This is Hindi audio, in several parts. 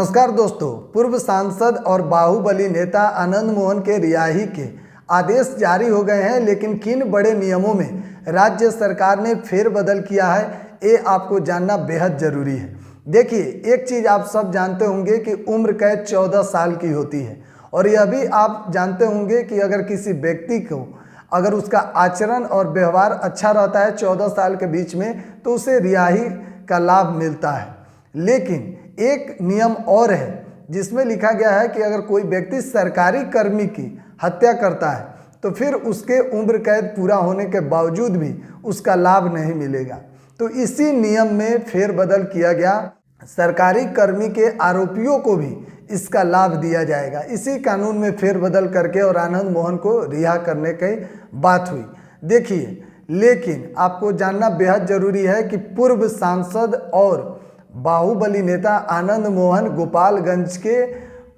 नमस्कार दोस्तों। पूर्व सांसद और बाहुबली नेता आनंद मोहन के रिहाई के आदेश जारी हो गए हैं, लेकिन किन बड़े नियमों में राज्य सरकार ने फेरबदल किया है, ये आपको जानना बेहद ज़रूरी है। देखिए, एक चीज़ आप सब जानते होंगे कि उम्र कैद 14 साल की होती है, और यह भी आप जानते होंगे कि अगर किसी व्यक्ति को अगर उसका आचरण और व्यवहार अच्छा रहता है 14 साल के बीच में, तो उसे रिहाई का लाभ मिलता है। लेकिन एक नियम और है जिसमें लिखा गया है कि अगर कोई व्यक्ति सरकारी कर्मी की हत्या करता है तो फिर उसके उम्र कैद पूरा होने के बावजूद भी उसका लाभ नहीं मिलेगा। तो इसी नियम में फेरबदल किया गया, सरकारी कर्मी के आरोपियों को भी इसका लाभ दिया जाएगा। इसी कानून में फेरबदल करके और आनंद मोहन को रिहा करने की बात हुई। देखिए, लेकिन आपको जानना बेहद जरूरी है कि पूर्व सांसद और बाहुबली नेता आनंद मोहन गोपालगंज के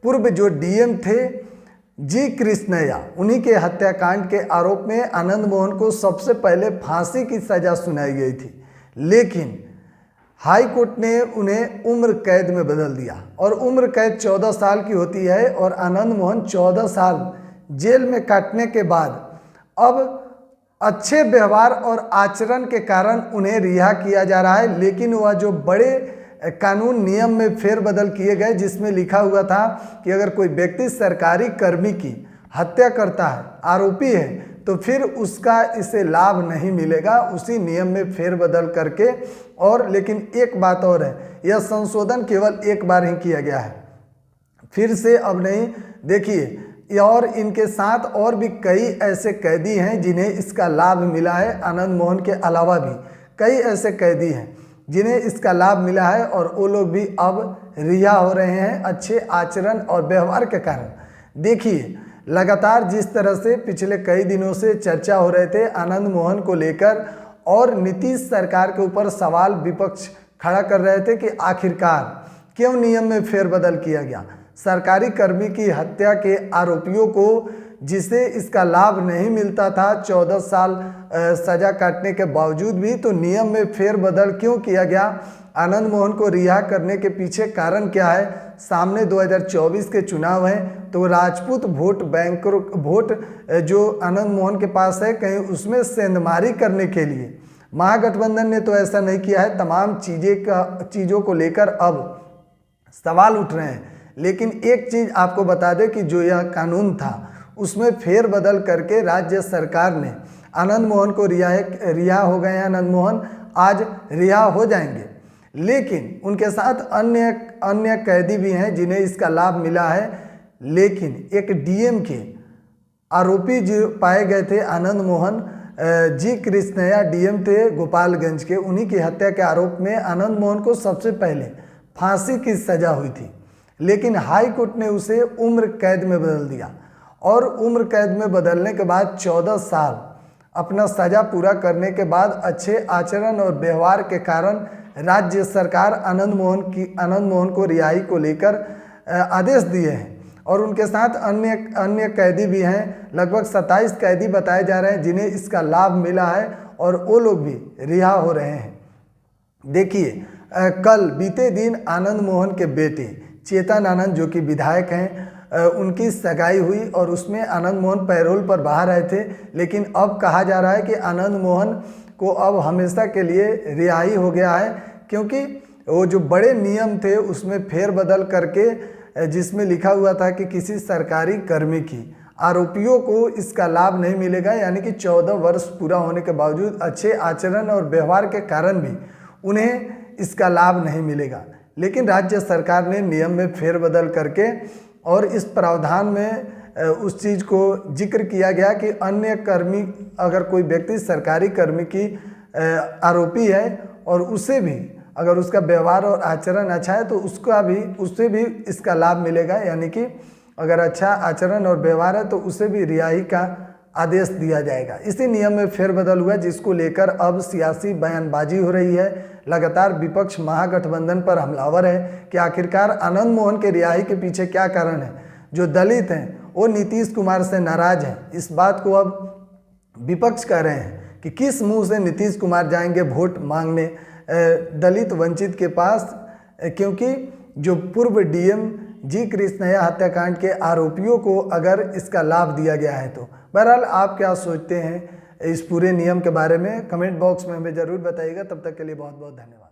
पूर्व जो डीएम थे जी कृष्णैया, उन्हीं के हत्याकांड के आरोप में आनंद मोहन को सबसे पहले फांसी की सजा सुनाई गई थी, लेकिन हाई कोर्ट ने उन्हें उम्र कैद में बदल दिया और उम्र कैद 14 साल की होती है। और आनंद मोहन 14 साल जेल में काटने के बाद अब अच्छे व्यवहार और आचरण के कारण उन्हें रिहा किया जा रहा है। लेकिन वह जो बड़े कानून नियम में फेरबदल किए गए, जिसमें लिखा हुआ था कि अगर कोई व्यक्ति सरकारी कर्मी की हत्या करता है, आरोपी है, तो फिर उसका इसे लाभ नहीं मिलेगा, उसी नियम में फेरबदल करके। और लेकिन एक बात और है, यह संशोधन केवल एक बार ही किया गया है, फिर से अब नहीं। देखिए, और इनके साथ और भी कई ऐसे कैदी हैं जिन्हें इसका लाभ मिला है। आनंद मोहन के अलावा भी कई ऐसे कैदी हैं जिन्हें इसका लाभ मिला है, और वो लोग भी अब रिहा हो रहे हैं अच्छे आचरण और व्यवहार के कारण। देखिए, लगातार जिस तरह से पिछले कई दिनों से चर्चा हो रहे थे आनंद मोहन को लेकर, और नीतीश सरकार के ऊपर सवाल विपक्ष खड़ा कर रहे थे कि आखिरकार क्यों नियम में फेरबदल किया गया। सरकारी कर्मी की हत्या के आरोपियों को, जिसे इसका लाभ नहीं मिलता था 14 साल सजा काटने के बावजूद भी, तो नियम में फेरबदल क्यों किया गया, आनंद मोहन को रिहा करने के पीछे कारण क्या है। सामने 2024 के चुनाव हैं, तो राजपूत वोट बैंक वोट जो आनंद मोहन के पास है, कहीं उसमें सेंधमारी करने के लिए महागठबंधन ने तो ऐसा नहीं किया है। तमाम चीज़ों को लेकर अब सवाल उठ रहे हैं। लेकिन एक चीज़ आपको बता दें कि जो यह कानून था उसमें फेरबदल करके राज्य सरकार ने आनंद मोहन को रिहा हो गए हैं। आनंद मोहन आज रिहा हो जाएंगे, लेकिन उनके साथ अन्य कैदी भी हैं जिन्हें इसका लाभ मिला है। लेकिन एक डीएम के आरोपी जो पाए गए थे आनंद मोहन, जी कृष्णैया डीएम थे गोपालगंज के, उन्हीं की हत्या के आरोप में आनंद मोहन को सबसे पहले फांसी की सजा हुई थी, लेकिन हाई कोर्ट ने उसे उम्र कैद में बदल दिया। और उम्र कैद में बदलने के बाद 14 साल अपना सजा पूरा करने के बाद अच्छे आचरण और व्यवहार के कारण राज्य सरकार आनंद मोहन को रिहाई को लेकर आदेश दिए हैं। और उनके साथ अन्य कैदी भी हैं, लगभग 27 कैदी बताए जा रहे हैं जिन्हें इसका लाभ मिला है, और वो लोग भी रिहा हो रहे हैं। देखिए, कल बीते दिन आनंद मोहन के बेटे चेतन आनंद, जो कि विधायक हैं, उनकी सगाई हुई, और उसमें आनंद मोहन पैरोल पर बाहर आए थे। लेकिन अब कहा जा रहा है कि आनंद मोहन को अब हमेशा के लिए रिहाई हो गया है, क्योंकि वो जो बड़े नियम थे उसमें फेरबदल करके, जिसमें लिखा हुआ था कि किसी सरकारी कर्मी की आरोपियों को इसका लाभ नहीं मिलेगा, यानी कि 14 वर्ष पूरा होने के बावजूद अच्छे आचरण और व्यवहार के कारण भी उन्हें इसका लाभ नहीं मिलेगा। लेकिन राज्य सरकार ने नियम में फेरबदल करके, और इस प्रावधान में उस चीज़ को जिक्र किया गया कि अन्य कर्मी, अगर कोई व्यक्ति सरकारी कर्मी की आरोपी है और उसे भी अगर उसका व्यवहार और आचरण अच्छा है, तो उससे भी इसका लाभ मिलेगा। यानी कि अगर अच्छा आचरण और व्यवहार है तो उसे भी रिहाई का आदेश दिया जाएगा। इसी नियम में फेरबदल हुआ, जिसको लेकर अब सियासी बयानबाजी हो रही है। लगातार विपक्ष महागठबंधन पर हमलावर है कि आखिरकार आनंद मोहन के रिहाई के पीछे क्या कारण है। जो दलित हैं वो नीतीश कुमार से नाराज हैं। इस बात को अब विपक्ष कह रहे हैं कि किस मुंह से नीतीश कुमार जाएंगे वोट मांगने दलित वंचित के पास, क्योंकि जो पूर्व डीएम जी कृष्णैया हत्याकांड के आरोपियों को अगर इसका लाभ दिया गया है तो। बहरहाल आप क्या सोचते हैं इस पूरे नियम के बारे में, कमेंट बॉक्स में हमें ज़रूर बताइएगा। तब तक के लिए बहुत बहुत धन्यवाद।